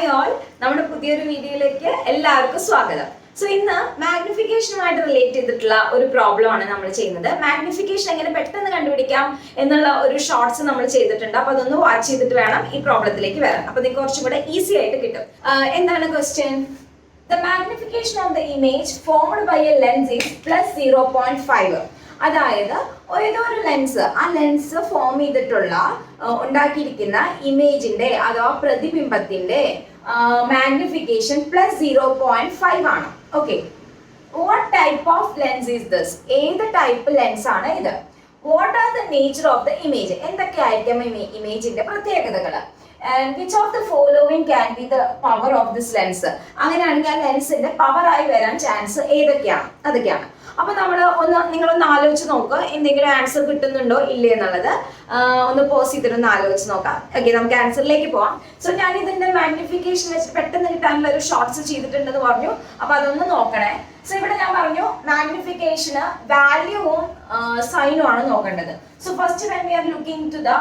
Hi all, നമ്മുടെ പുതിയൊരു വീഡിയോയിലേക്ക് എല്ലാവർക്കും സ്വാഗതം. സോ ഇന്ന് മാഗ്നിഫിക്കേഷനുമായിട്ട് റിലേറ്റ് ചെയ്തിട്ടുള്ള ഒരു പ്രോബ്ലം ആണ് നമ്മൾ ചെയ്യുന്നത്. മാഗ്നിഫിക്കേഷൻ എങ്ങനെ പെട്ടെന്ന് കണ്ടുപിടിക്കാം എന്നുള്ള ഒരു ഷോർട്സ് നമ്മൾ ചെയ്തിട്ടുണ്ട്. അപ്പൊ അതൊന്ന് വാച്ച് ചെയ്തിട്ട് വേണം ഈ പ്രോബ്ലത്തിലേക്ക് വരാൻ. അപ്പൊ നിങ്ങൾക്ക് കുറച്ചും കൂടെ ഈസി ആയിട്ട് കിട്ടും. എന്താണ് question? The magnification of the image formed by a lens is plus 0.5. അതായത് ഏതോ ഒരു ലെൻസ്, ആ ലെൻസ് ഫോം ചെയ്തിട്ടുള്ള ഉണ്ടാക്കിയിരിക്കുന്ന ഇമേജിന്റെ അഥവാ പ്രതിബിംബത്തിന്റെ മാഗ്നിഫിക്കേഷൻ പ്ലസ് 0.5 ആണ്. Okay, what type of lens is this? ഏത് ടൈപ്പ് ലെൻസ് ആണ് ഇത്? What are the nature of the image? എന്തൊക്കെയായിരിക്കും ഇമേജിന്റെ പ്രത്യേകതകൾ? And which of the following can be the power of this lens? അങ്ങനെയാണെങ്കിൽ ആ ലെൻസിന്റെ പവർ ആയി വരാൻ ചാൻസ് ഏതൊക്കെയാണ്? അതൊക്കെയാണ്. അപ്പൊ നിങ്ങളൊന്ന് ആലോചിച്ച് നോക്കുക, എന്തെങ്കിലും ആൻസർ കിട്ടുന്നുണ്ടോ ഇല്ലേ എന്നുള്ളത് ഒന്ന് പോസ് ചെയ്തിട്ടൊന്ന് ആലോചിച്ച് നോക്കാം. ഓക്കെ, നമുക്ക് ആൻസറിലേക്ക് പോവാം. സോ ഞാൻ ഇതിന്റെ മാഗ്നിഫിക്കേഷൻ വെച്ച് പെട്ടെന്ന് കിട്ടാനുള്ള ഒരു ഷോർട്സ് ചെയ്തിട്ടുണ്ടെന്ന് പറഞ്ഞു. അപ്പൊ അതൊന്ന് നോക്കണേ. സോ ഇവിടെ ഞാൻ പറഞ്ഞു മാഗ്നിഫിക്കേഷന് വാല്യൂവും സൈനും ആണ് നോക്കേണ്ടത്. So first when we are looking to the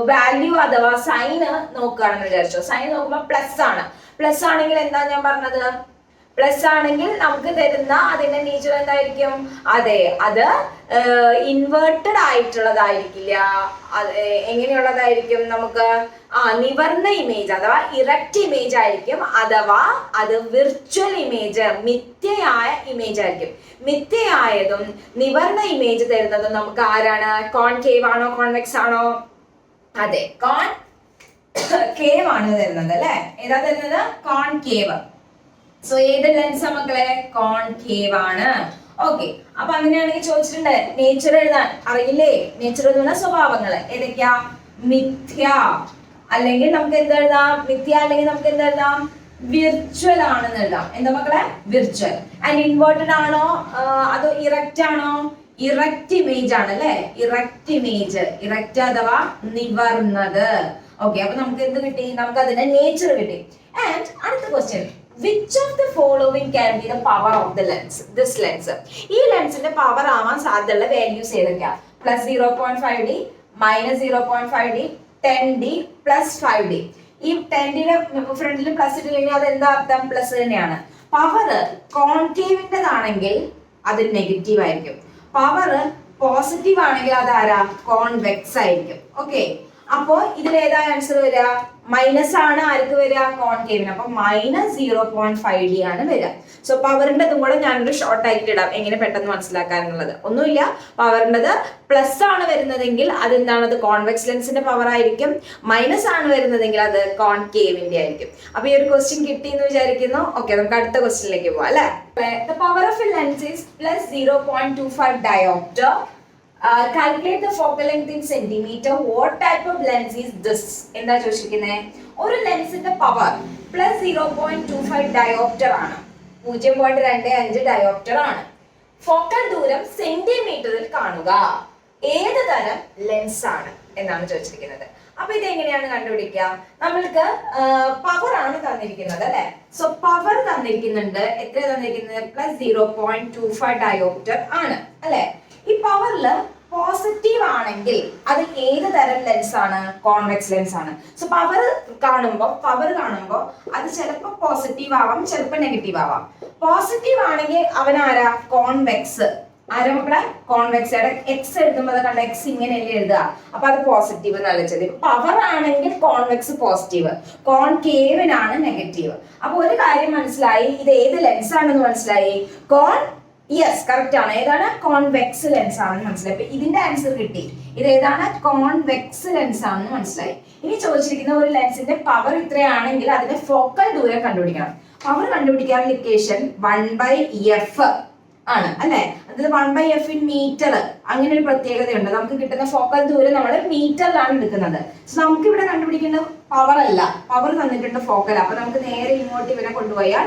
value അഥവാ സൈന് നോക്കുകയാണെന്ന് വിചാരിച്ചോ. സൈൻ നോക്കുമ്പോൾ പ്ലസ് ആണ്. പ്ലസ് ആണെങ്കിൽ എന്താ ഞാൻ പറഞ്ഞത്? പ്ലസ് ആണെങ്കിൽ നമുക്ക് തരുന്ന അതിന്റെ നേച്ചർ എന്തായിരിക്കും? അതെ, അത് ഇൻവേർട്ടഡ് ആയിട്ടുള്ളതായിരിക്കില്ല. എങ്ങനെയുള്ളതായിരിക്കും? നമുക്ക് നിവർന്ന ഇമേജ് അഥവാ ഇറക്റ്റ് ഇമേജ് ആയിരിക്കും, അഥവാ അത് വിർച്വൽ ഇമേജ്, മിഥ്യയായ ഇമേജ് ആയിരിക്കും. മിഥ്യയായതും നിവർന്ന ഇമേജ് തരുന്നതും നമുക്ക് ആരാണ്? കോൺകേവ് ആണോ കോൺവെക്സ് ആണോ? അതെ, കോൺകേവ് ആണ് തരുന്നത് അല്ലെ. ഏതാ തരുന്നത്? കോൺകേവ്. സോ ഏത് ലെൻസ് മക്കളെ? കോൺകേവ് ആണ്. ഓക്കെ, അപ്പൊ അങ്ങനെയാണെങ്കിൽ ചോദിച്ചിട്ടുണ്ട് നേച്ചർ എഴുതാൻ അറിയില്ലേ? നേച്ചർ എന്ന് പറഞ്ഞാൽ സ്വഭാവങ്ങള് ഏതൊക്കെയാ? മിഥ്യ, അല്ലെങ്കിൽ നമുക്ക് എന്തെഴുതാം? മിഥ്യ അല്ലെങ്കിൽ നമുക്ക് എന്തെഴുതാം? വിർച്വൽ ആണെന്ന് എഴുതാം. എന്താ മക്കളെ? വിർച്വൽ. ആൻഡ് ഇൻവേർട്ടഡ് ആണോ അതോ ഇറക്റ്റ് ആണോ? ഇറക്റ്റ് ഇമേജ് ആണ് അല്ലെ. ഇറക്റ്റ് ഇമേജ്, ഇറക്റ്റ് അഥവാ നിവർന്നത്. ഓക്കെ, അപ്പൊ നമുക്ക് എന്ത് കിട്ടി? നമുക്ക് അതിന്റെ നേച്ചർ കിട്ടി. ആൻഡ് അടുത്ത question, which of the following can be the power of the lens? This lens, ഈ ലെൻസിന്റെ പവർ ആവാൻ സാധ്യതയുള്ള വാല്യൂസ് ഏതൊക്കെയാ? Plus 0.5D, minus 0.5D, 10D, plus 5D. ഈ 10ഡിയുടെ ഫ്രണ്ടിൽ പ്ലസ് ഇട്ടില്ലെങ്കിൽ അത് എന്താ അർത്ഥം? പ്ലസ് തന്നെയാണ്. പവർ കോൺകേവിൻ്റെതാണെങ്കിൽ അത് നെഗറ്റീവ് ആയിരിക്കും. പവർ പോസിറ്റീവ് ആണെങ്കിൽ അത് ആരാ? കോൺവെക്സ് ആയിരിക്കും. ഓക്കെ, അപ്പോ ഇതിൽ ഏതാ ആൻസർ വരിക? മൈനസ് ആണ്. ആർക്ക് വരിക? കോൺകേവിന്. അപ്പൊ മൈനസ് 0.5D ആണ് വരിക. സോ പവറിന്റെ ഇതും കൂടെ ഞാനൊരു ഷോർട്ട് ആയിട്ട് ഇടാം, എങ്ങനെ പെട്ടെന്ന് മനസ്സിലാക്കാനുള്ളത്. ഒന്നുമില്ല, പവറിൻ്റെത് പ്ലസ് ആണ് വരുന്നതെങ്കിൽ അതെന്താണ്? അത് കോൺവെക്സ് ലെൻസിന്റെ പവർ ആയിരിക്കും. മൈനസ് ആണ് വരുന്നതെങ്കിൽ അത് കോൺകേവിന്റെ ആയിരിക്കും. അപ്പൊ ഈ ഒരു ക്വസ്റ്റ്യൻ കിട്ടി എന്ന് വിചാരിക്കുന്നു. ഓക്കെ, നമുക്ക് അടുത്ത ക്വസ്റ്റ്യനിലേക്ക് പോവാം അല്ലെ. The power of a lens is plus 0.25 diopter. Calculate the focal length in centimeter. What type of lens is this? എന്താ ചോദിച്ചിരിക്കുന്നത്? ഒരു ലെൻസിന്റെ പവർ പ്ലസ് 0.25 ഡയോപ്റ്റർ ആണ്. 0.25 ഡയോപ്റ്റർ ആണ്. ഫോക്കൽ ദൂരം സെന്റിമീറ്ററിൽ കാണുക. ഏത് തരം ലെൻസ് ആണ് എന്നാണ് ചോദിച്ചിരിക്കുന്നത്. അപ്പൊ ഇത് എങ്ങനെയാണ് കണ്ടുപിടിക്കുക? നമ്മൾക്ക് പവർ ആണ് തന്നിരിക്കുന്നത് അല്ലെ. സോ പവർ തന്നിരിക്കുന്നുണ്ട്. എത്ര തന്നിരിക്കുന്നത്? പ്ലസ് 0.25 ഡയോപ്റ്റർ ആണ് അല്ലെ. ഈ പവറില് പോസിറ്റീവ് ആണെങ്കിൽ അത് ഏത് തരം ലെൻസ് ആണ്? കോൺവെക്സ് ലെൻസ് ആണ്. സോ പവർ കാണുമ്പോൾ അത് ചിലപ്പോൾ പോസിറ്റീവ് ആവാം, ചിലപ്പോൾ നെഗറ്റീവ് ആവാം. പോസിറ്റീവ് ആണെങ്കിൽ അവൻ ആരാ? കോൺവെക്സ്. ആരാ മക്കളെ? കോൺവെക്സ്. എക്സ് എഴുതുമ്പോൾ കണ്ട എക്സ് ഇങ്ങനെയല്ലേ എഴുതുക, അപ്പൊ അത് പോസിറ്റീവ് എന്നല്ല ചെയ്ത്. പവർ ആണെങ്കിൽ കോൺവെക്സ് പോസിറ്റീവ്, കോൺകേവിനാണ് നെഗറ്റീവ്. അപ്പൊ ഒരു കാര്യം മനസ്സിലായി, ഇത് ഏത് ലെൻസ് ആണെന്ന് മനസ്സിലായി. യെസ്, കറക്റ്റ് ആണ്. ഏതാണ്? കോൺവെക്സ് ലെൻസ് ആണെന്ന് മനസ്സിലായി. അപ്പൊ ഇതിന്റെ ആൻസർ കിട്ടി. ഇത് ഏതാണ്? കോൺവെക്സ് ലെൻസ് ആണെന്ന് മനസ്സിലായി. ഇനി ചോദിച്ചിരിക്കുന്ന ഒരു ലെൻസിന്റെ പവർ ഇത്രയാണെങ്കിൽ അതിന്റെ ഫോക്കൽ ദൂരം കണ്ടുപിടിക്കണം. പവർ കണ്ടുപിടിക്കാനുള്ള ഇക്വേഷൻ 1/f ആണ് അല്ലെ. അത് 1/f ഇൻ മീറ്റർ. അങ്ങനെ ഒരു പ്രത്യേകതയുണ്ട്. നമുക്ക് കിട്ടുന്ന ഫോക്കൽ ദൂരം നമ്മൾ മീറ്ററിലാണ് എടുക്കുന്നത്. സോ നമുക്ക് ഇവിടെ കണ്ടുപിടിക്കേണ്ട പവർ അല്ല, പവർ തന്നിട്ടുണ്ട് ഫോക്കൽ. അപ്പൊ നമുക്ക് നേരെ ഇങ്ങോട്ട് ഇവനെ കൊണ്ടുപോയാൽ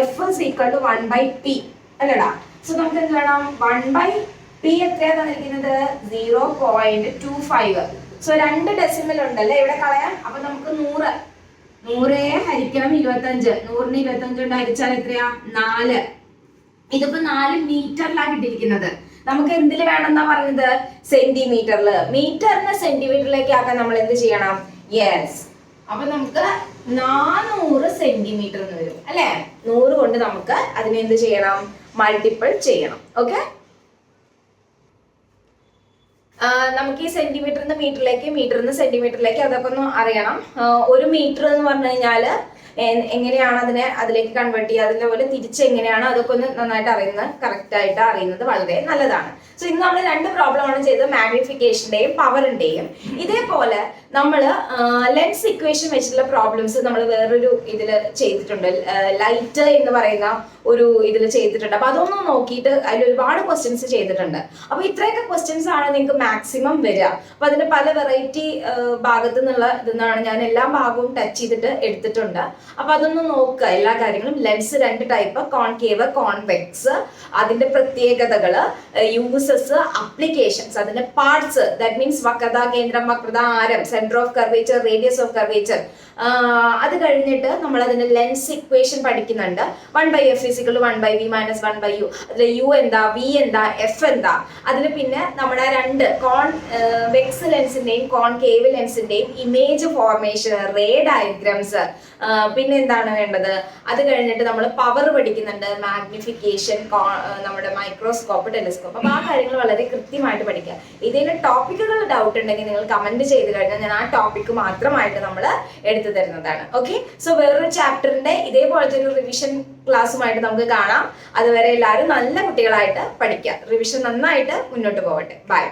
f is equal to 1/p അല്ലടാ. സോ നമുക്ക് എന്ത് വേണം? 1/p എത്രയാ തന്നിരിക്കുന്നത്? 0.25. സോ 2 ഡെസിമൽ ഉണ്ടല്ലേ ഇവിടെ കളയാൻ. അപ്പൊ നമുക്ക് 100 ഹരിക്കണം 25. 100ന് 25 കൊണ്ട് ഹരിച്ചാൽ എത്രയാ? 4. ഇതിപ്പോ 4 മീറ്ററിലാണ് കിട്ടിയിരിക്കുന്നത്. നമുക്ക് എന്തിൽ വേണമെന്നാ പറഞ്ഞത്? സെന്റിമീറ്ററിൽ. മീറ്ററിനെ സെന്റിമീറ്ററിലേക്ക് ആക്കാൻ നമ്മൾ എന്ത് ചെയ്യണം? യെസ്, അപ്പൊ നമുക്ക് 400 സെന്റിമീറ്റർ എന്ന് വരും അല്ലെ. 100 കൊണ്ട് നമുക്ക് അതിനെ എന്ത് ചെയ്യണം, മൾട്ടിപ്പിൾ ചെയ്യണം. ഓക്കെ, നമുക്ക് ഈ സെന്റിമീറ്ററിന്ന് മീറ്ററിലേക്ക്, മീറ്ററിന്ന് സെന്റിമീറ്ററിലേക്ക് അതൊക്കെ ഒന്ന് അറിയണം. 1 മീറ്റർ എന്ന് പറഞ്ഞു കഴിഞ്ഞാല് എങ്ങനെയാണ് അതിനെ അതിലേക്ക് കൺവേർട്ട് ചെയ്യുക, അതിന്റെ തിരിച്ച് എങ്ങനെയാണ്, അതൊക്കെ ഒന്ന് നന്നായിട്ട് അറിയുന്നത്, കറക്റ്റ് ആയിട്ട് അറിയുന്നത് വളരെ നല്ലതാണ്. സോ ഇന്ന് നമ്മൾ 2 പ്രോബ്ലം ആണ് ചെയ്തത്, മാഗ്നിഫിക്കേഷന്റെയും പവറിന്റെയും. ഇതേപോലെ നമ്മൾ ലെൻസ് ഇക്വേഷൻ വെച്ചിട്ടുള്ള പ്രോബ്ലംസ് നമ്മൾ വേറൊരു ഇതിൽ ചെയ്തിട്ടുണ്ട്, ലൈറ്റ് എന്ന് പറയുന്ന ഒരു ഇതിൽ ചെയ്തിട്ടുണ്ട്. അപ്പൊ അതൊന്നും നോക്കിയിട്ട് അതിൽ ഒരുപാട് ക്വസ്റ്റ്യൻസ് ചെയ്തിട്ടുണ്ട്. അപ്പൊ ഇത്രയൊക്കെ ക്വസ്റ്റ്യൻസ് ആണ് നിങ്ങൾക്ക് മാക്സിമം വരിക. അപ്പൊ അതിന്റെ പല വെറൈറ്റി ഭാഗത്തു നിന്നുള്ള ഇതെന്നാണ് ഞാൻ എല്ലാ ഭാഗവും ടച്ച് ചെയ്തിട്ട് എടുത്തിട്ടുണ്ട്. അപ്പൊ അതൊന്ന് നോക്കുക, എല്ലാ കാര്യങ്ങളും. ലെൻസ് 2 ടൈപ്പ്, കോൺകേവ്, കോൺവെക്സ്, അതിന്റെ പ്രത്യേകതകള്, യൂസസ്, അപ്ലിക്കേഷൻസ്, അതിന്റെ പാർട്സ്, ദാറ്റ് മീൻസ് വക്രത, കേന്ദ്രം, വക്രത, ആരം, centre of curvature, radius of curvature. അത് കഴിഞ്ഞിട്ട് നമ്മൾ അതിന്റെ ലെൻസ് ഇക്വേഷൻ പഠിക്കുന്നുണ്ട്. 1/f = 1/v - 1/u. അതിൽ u എന്താ, v എന്താ, f എന്താ. അതിൽ പിന്നെ നമ്മുടെ 2 കോൺവെക്സ് ലെൻസിന്റെയും കോൺകേവ് ലെൻസിന്റെയും ഇമേജ് ഫോർമേഷൻ, റേ ഡയഗ്രംസ്, പിന്നെ എന്താണ് വേണ്ടത്. അത് കഴിഞ്ഞിട്ട് നമ്മൾ പവർ പഠിക്കുന്നുണ്ട്, മാഗ്നിഫിക്കേഷൻ, നമ്മുടെ മൈക്രോസ്കോപ്പ്, ടെലിസ്കോപ്പ്. അപ്പൊ ആ കാര്യങ്ങൾ വളരെ കൃത്യമായിട്ട് പഠിക്കുക. ഇതിന് ടോപ്പിക്കുകൾ ഡൗട്ട് ഉണ്ടെങ്കിൽ നിങ്ങൾ കമന്റ് ചെയ്ത് കഴിഞ്ഞാൽ ഞാൻ ആ ടോപ്പിക്ക് മാത്രമായിട്ട് നമ്മൾ എടുത്തു തരുന്നതാണ്. ഓക്കെ, സോ വേറൊരു ചാപ്റ്ററിന്റെ ഇതേപോലത്തെ ഒരു റിവിഷൻ ക്ലാസ്സുമായിട്ട് നമുക്ക് കാണാം. അതുവരെ എല്ലാവരും നല്ല കുട്ടികളായിട്ട് പഠിക്കുക. റിവിഷൻ നന്നായിട്ട് മുന്നോട്ട് പോകട്ടെ. ബൈ.